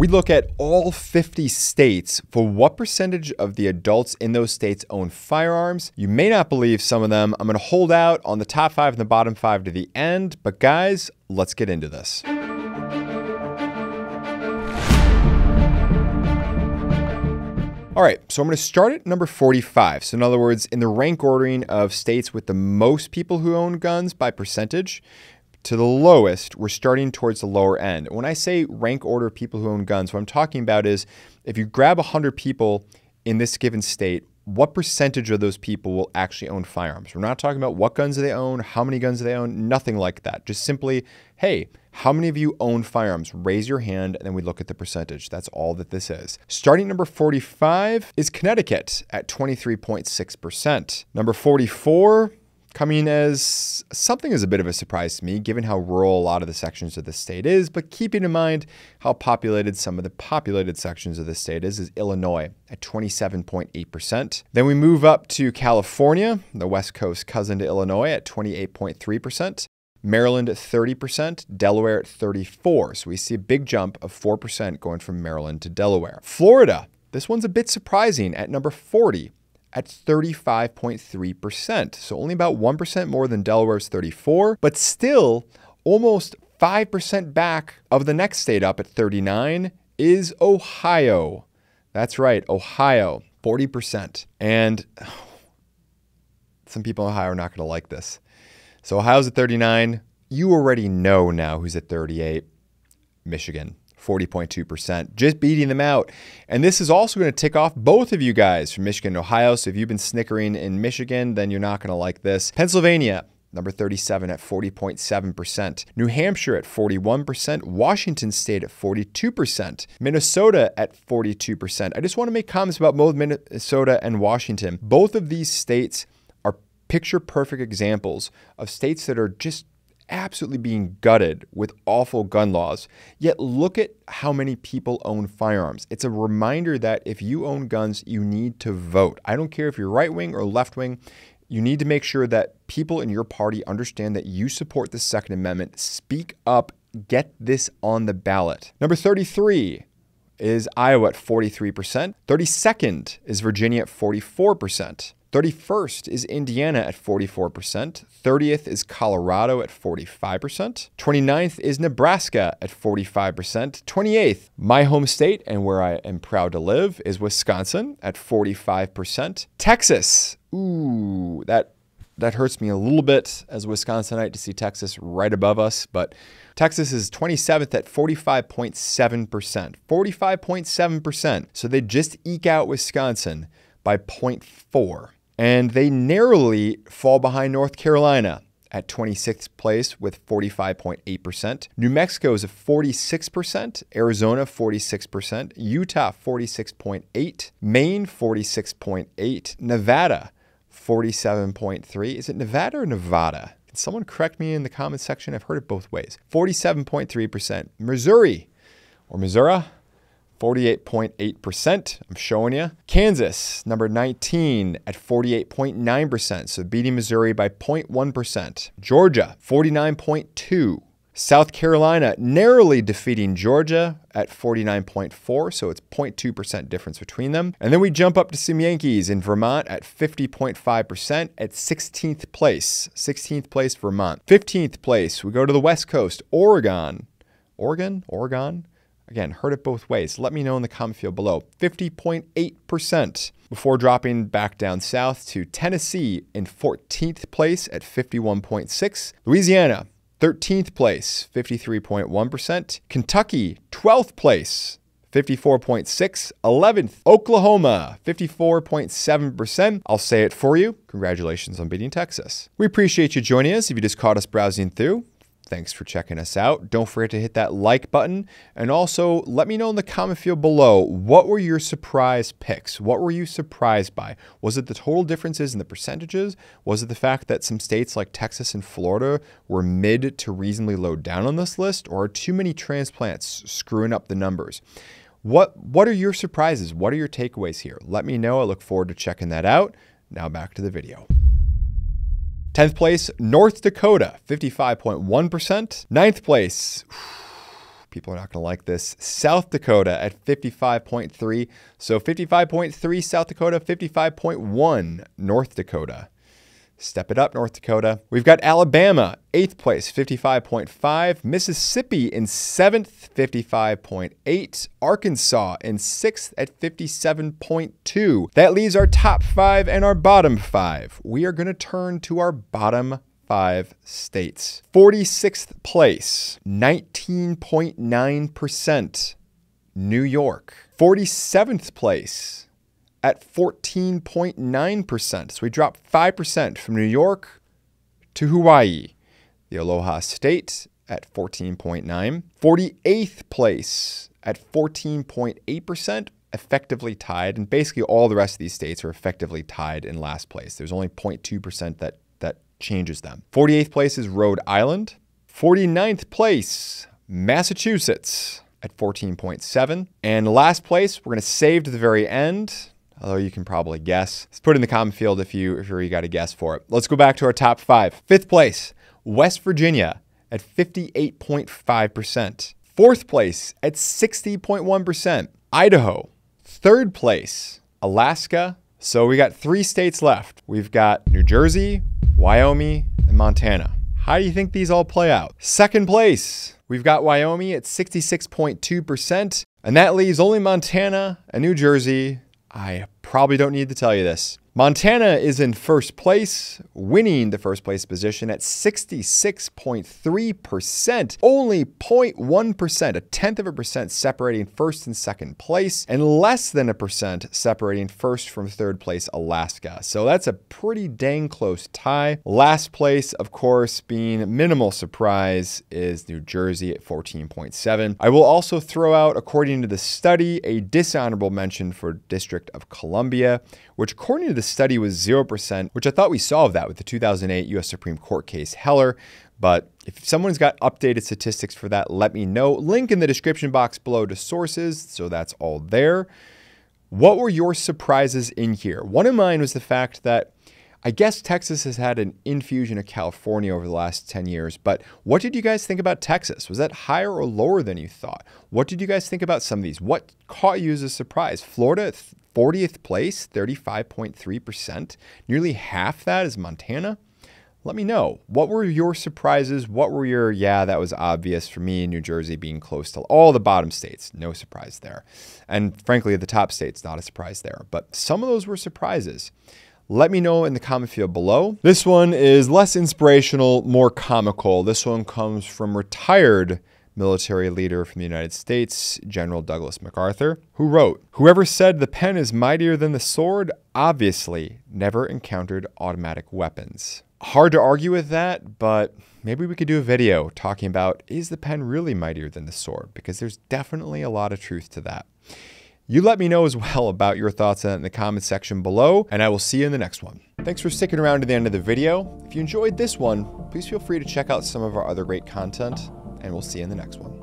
We look at all 50 states for what percentage of the adults in those states own firearms. You may not believe some of them. I'm going to hold out on the top 5 and the bottom 5 to the end. But guys, let's get into this. All right, so I'm going to start at number 45. So in other words, in the rank ordering of states with the most people who own guns by percentage, to the lowest, we're starting towards the lower end. When I say rank order people who own guns, what I'm talking about is if you grab 100 people in this given state, what percentage of those people will actually own firearms? We're not talking about what guns do they own, how many guns do they own, nothing like that. Just simply, hey, how many of you own firearms? Raise your hand, and then we look at the percentage. That's all that this is. Starting number 45 is Connecticut at 23.6%. Number 44, coming as something is a bit of a surprise to me, given how rural a lot of the sections of the state is, but keeping in mind how populated some of the populated sections of the state is Illinois at 27.8%. Then we move up to California, the West Coast cousin to Illinois, at 28.3%. Maryland at 30%, Delaware at 34%. So we see a big jump of 4% going from Maryland to Delaware. Florida, this one's a bit surprising at number 40. At 35.3%. So only about 1% more than Delaware's 34, but still almost 5% back of the next state up at 39 is Ohio. That's right, Ohio, 40%. And some people in Ohio are not going to like this. So Ohio's at 39. You already know now who's at 38. Michigan. 40.2%, just beating them out. And this is also going to tick off both of you guys from Michigan and Ohio. So if you've been snickering in Michigan, then you're not going to like this. Pennsylvania, number 37 at 40.7%. New Hampshire at 41%. Washington State at 42%. Minnesota at 42%. I just want to make comments about both Minnesota and Washington. Both of these states are picture-perfect examples of states that are just absolutely being gutted with awful gun laws. Yet look at how many people own firearms. It's a reminder that if you own guns, you need to vote. I don't care if you're right wing or left wing. You need to make sure that people in your party understand that you support the Second Amendment. Speak up. Get this on the ballot. Number 33 is Iowa at 43%. 32nd is Virginia at 44%. 31st is Indiana at 44%. 30th is Colorado at 45%. 29th is Nebraska at 45%. 28th, my home state and where I am proud to live, is Wisconsin at 45%. Texas, ooh, that hurts me a little bit as a Wisconsinite to see Texas right above us, but Texas is 27th at 45.7%. 45.7%. So they just eke out Wisconsin by 0.4. And they narrowly fall behind North Carolina at 26th place with 45.8%. New Mexico is at 46%. Arizona, 46%. Utah, 46.8%. Maine, 46.8%. Nevada, 47.3%. Is it Nevada or Nevada? Can someone correct me in the comment section? I've heard it both ways. 47.3%. Missouri, or Missouri, 48.8%, I'm showing you. Kansas, number 19 at 48.9%, so beating Missouri by 0.1%. Georgia, 49.2%. South Carolina narrowly defeating Georgia at 49.4%, so it's 0.2% difference between them. And then we jump up to some Yankees in Vermont at 50.5% at 16th place. 16th place, Vermont. 15th place, we go to the West Coast, Oregon. Oregon? Again, heard it both ways. Let me know in the comment field below. 50.8% before dropping back down south to Tennessee in 14th place at 51.6%. Louisiana, 13th place, 53.1%. Kentucky, 12th place, 54.6%. 11th, Oklahoma, 54.7%. I'll say it for you. Congratulations on beating Texas. We appreciate you joining us if you just caught us browsing through. Thanks for checking us out. Don't forget to hit that like button. And also let me know in the comment field below, what were your surprise picks? What were you surprised by? Was it the total differences in the percentages? Was it the fact that some states like Texas and Florida were mid to reasonably low down on this list? Or are too many transplants screwing up the numbers? What are your surprises? What are your takeaways here? Let me know. I look forward to checking that out. Now back to the video. 10th place, North Dakota, 55.1%. 9th place, People are not going to like this. South Dakota at 55.3. So 55.3 South Dakota, 55.1 North Dakota. Step it up, North Dakota. We've got Alabama, 8th place, 55.5. Mississippi in 7th, 55.8. Arkansas in 6th at 57.2. That leaves our top 5 and our bottom 5. We are going to turn to our bottom 5 states. 46th place, 19.9%. New York. 47th place at 14.9%. So we dropped 5% from New York to Hawaii. The Aloha State at 14.9. 48th place at 14.8%, effectively tied. And basically all the rest of these states are effectively tied in last place. There's only 0.2% that changes them. 48th place is Rhode Island. 49th place, Massachusetts at 14.7. And last place, we're going to save to the very end, although you can probably guess. Let's put it in the comment field if you got a guess for it. Let's go back to our top 5. 5th place, West Virginia at 58.5%. 4th place at 60.1%. Idaho. 3rd place, Alaska. So we got 3 states left. We've got New Jersey, Wyoming, and Montana. How do you think these all play out? 2nd place, we've got Wyoming at 66.2%. And that leaves only Montana and New Jersey. I probably don't need to tell you this. Montana is in 1st place, winning the 1st place position at 66.3%. Only 0.1%, a tenth of a percent separating 1st and 2nd place, and less than a percent separating 1st from 3rd place Alaska. So that's a pretty dang close tie. Last place, of course, being minimal surprise, is New Jersey at 14.7. I will also throw out, according to the study, a dishonorable mention for District of Columbia, which according to the study was 0%, which I thought we solved that with the 2008 U.S. Supreme Court case Heller. But if someone's got updated statistics for that, let me know. Link in the description box below to sources, so that's all there. What were your surprises in here? One of mine was the fact that I guess Texas has had an infusion of California over the last 10 years, but what did you guys think about Texas? Was that higher or lower than you thought? What did you guys think about some of these? What caught you as a surprise? Florida, 40th place, 35.3%. Nearly half that is Montana. Let me know. What were your surprises? What were your, yeah, that was obvious for me, New Jersey being close to all the bottom states. No surprise there. And frankly, the top states, not a surprise there. But some of those were surprises. Let me know in the comment field below. This one is less inspirational, more comical. This one comes from retired military leader from the United States, General Douglas MacArthur, who wrote, "Whoever said the pen is mightier than the sword obviously never encountered automatic weapons." Hard to argue with that, but maybe we could do a video talking about, is the pen really mightier than the sword? Because there's definitely a lot of truth to that. You let me know as well about your thoughts on it in the comment section below, and I will see you in the next one. Thanks for sticking around to the end of the video. If you enjoyed this one, please feel free to check out some of our other great content, and we'll see you in the next one.